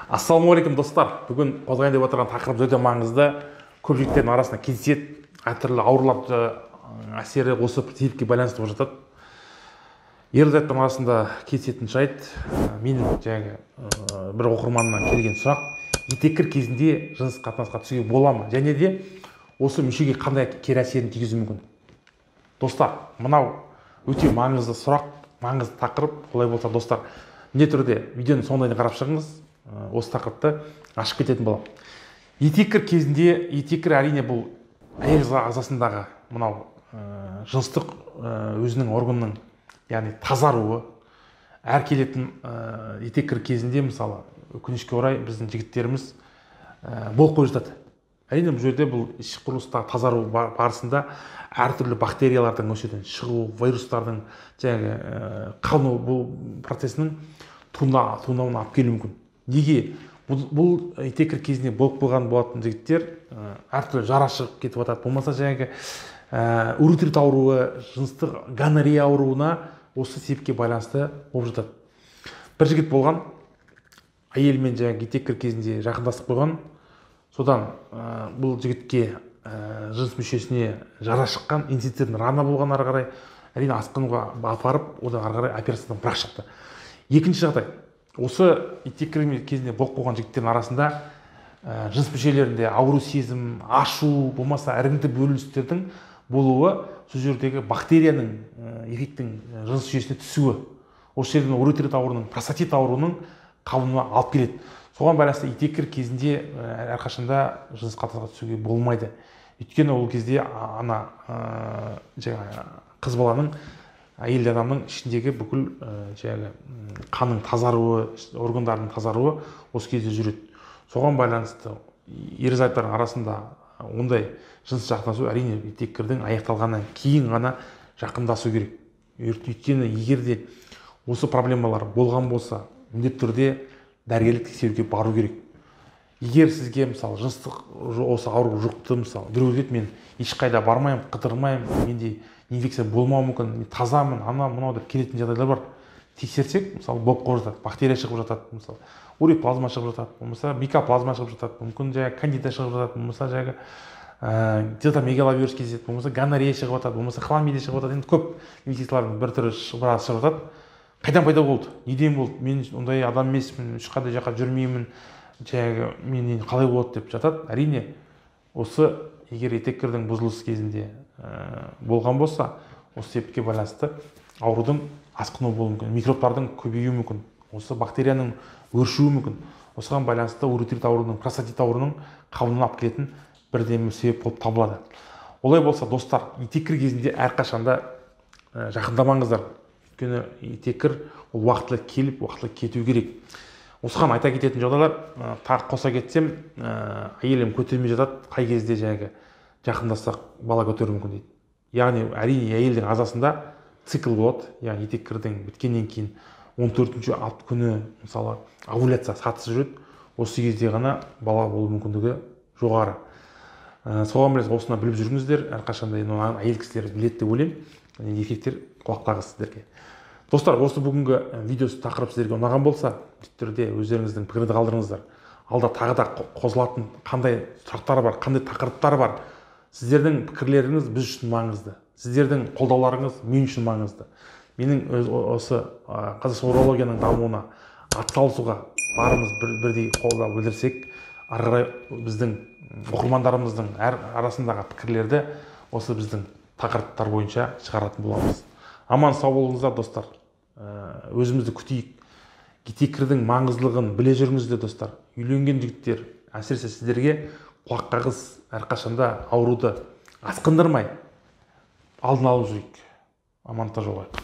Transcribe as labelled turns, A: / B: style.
A: Ассалаумағалейкум достар. Бүгін қозғайын деп отырған тақырып өте маңызды. Көп жігіттердің арасында кездеседі. Әртүрлі ауруларды әсері осы себепке байланысты болып жатады. Ерлі-зайыптың арасында кездесетін жайт, менің бір оқырманымнан келген сұрақ: етеккір кезінде жыныстық қатынасқа түсуге бола ма? Және де осы мүшеге қандай кері әсерін тигізуі мүмкін? Достар, мынау өте маңызды сұрақ, маңызды тақырып. Олай болса достар, міндетті түрде видеоны соңына дейін қарап шығыңыз. Осы тақырыпты ашып кететін боламын. Етеккір кезінде, етеккір әрине бұл әйел ағзасындағы мынау жыныстық өзінің органның, яғни тазаруы. Әр келетін етеккір кезінде, мысалы, өкінішке орай біздің жігіттеріміз болып қойып жатады. Әрине бұл жерде бұл ішкі құрылыстағы тазару барысында әртүрлі бактериялардың өсетін шығу, вирустардың қану бұл процесінің туындауына алып келуі мүмкін. Неге? Бұл етеккір кезінде болып қойған болатын жігіттер әртүрлі жара шығып кетіп жатады. Болмаса уретрит ауруы, жыныстық гонорея ауруына осы себепке байланысты болып жатады. Бір жігіт болған, әйелмен етеккір кезінде жақындасып қойған. Содан бұл жігітке жыныс мүшесіне жара шыққан, инцидент рана болған, ары қарай әрине асқынуға апарып, одан ары қарай операциядан бірақ шықты. Екінші жағдай, осы етеккір кезінде болып қойған жігіттердің арасында жыныс мүшелерінде ауру сезім, ашу, болмаса іріңді бөліністердің болуы, сол жердегі бактерияның, еркектің жыныс жүйесіне түсуі, осы жерден уретрит ауруының, простатит ауруының қабынуына алып келеді. Соған байланысты етеккір кезінде әрқашанда жыныс қатынасқа түсуге болмайды. Өйткені ол кезде қыз баланың, әйел адамның ішіндегі бүкіл қанның тазаруы, органдарының тазаруы осы кезде жүреді. Соған байланысты ерлі-зайыптардың арасында ондай жыныс жақындасу әрине етеккірдің аяқталғаннан кейін ғана жақындасу керек. Өйткені егер де осы проблемалар болған болса, міндетті түрде дәрігерлік тексеруге бару керек. Егер сізге мысалы жыныстық осы ауру жұқты, мысалы біреу мен ешқайда бармаймын, қыдырмаймын, менде инфекция болмауы мүмкін, мен тазамын, мынау деп келетін жағдайлар бар. Тексерсек, мысалы болып қойып жатады, бактерия шығып жатады, мысалы уреплазма шығып жатады, болмаса микоплазма шығып жатады, мүмкін кандида шығып жатады, болмаса цитомегаловирус кездеседі, болмаса гонорея шығып жатады, болмаса хламидия шығып жатады. Енді көп инфекциялардың бір түрі шығып жатады. Қайдан пайда болды? Неден болды? Мен ондай адам емеспін, ешқандай жаққа жүрмеймін, мен қалай болады деп жатады. Әрине, осы егер етеккірдің бұзылысы кезінде болған болса, осы себепке байланысты аурудың асқыну болуы мүмкін, микробтардың көбеюі мүмкін, осы бактерияның өршуі мүмкін. Осыған байланысты уретрит ауруының, простатит ауруының қабынуына алып келетін бірден себеп болып табылады. Олай болса, достар, етеккір кезінде әрқашанда жақындамаңыздар. Өйткені етеккір ол уақытылы келіп, уақытылы кету керек. Осыған айта кететін жағдайлар, тағы қоса кетсем, әйелім көтермей жатады, қай кезде жақындассақ бала көтеруі мүмкін дейді. Яғни, әрине әйелдің ағзасында цикл болады, яғни етеккірдің біткеннен кейін 14-ші күні мысалы овуляция сатысы жүреді. Осы кезде ғана бала болу мүмкіндігі жоғары. Соған білесіз, осыны біліп жүріңіздер. Әрқашанда әйел кісілер біледі деп ойлаймын. Еркектер құлақтағы сіздерге. Достар, осы бүгінгі видеосы тақырып сіздерге ұнаған болса, түрде өздеріңіздің пікірді қалдырыңыздар. Алда тағы да қозғалатын қандай сұрақтар бар, қандай тақырыптар бар. Сіздердің пікірлеріңіз біз үшін маңызды. Сіздердің қолдауларыңыз мен үшін маңызды. Менің осы қазақстан урологияның дамуына атсалысуға барымыз бірдей қолдау білдірсек, ары қарай біздің оқырмандарымыздың арасындағы пікірлерді осы біздің тақырыптар бойынша шығаратын боламыз. Аман сау болыңыздар достар. Өзімізді күтейік. Етеккірдің маңыздылығын біле жүріңіздер достар. Үйленген жігіттер, әсіресе сіздерге құлақ қағыс, әрқашанда ауруды асқындырмай алдын алып жүрейік. Амандықта жолайық.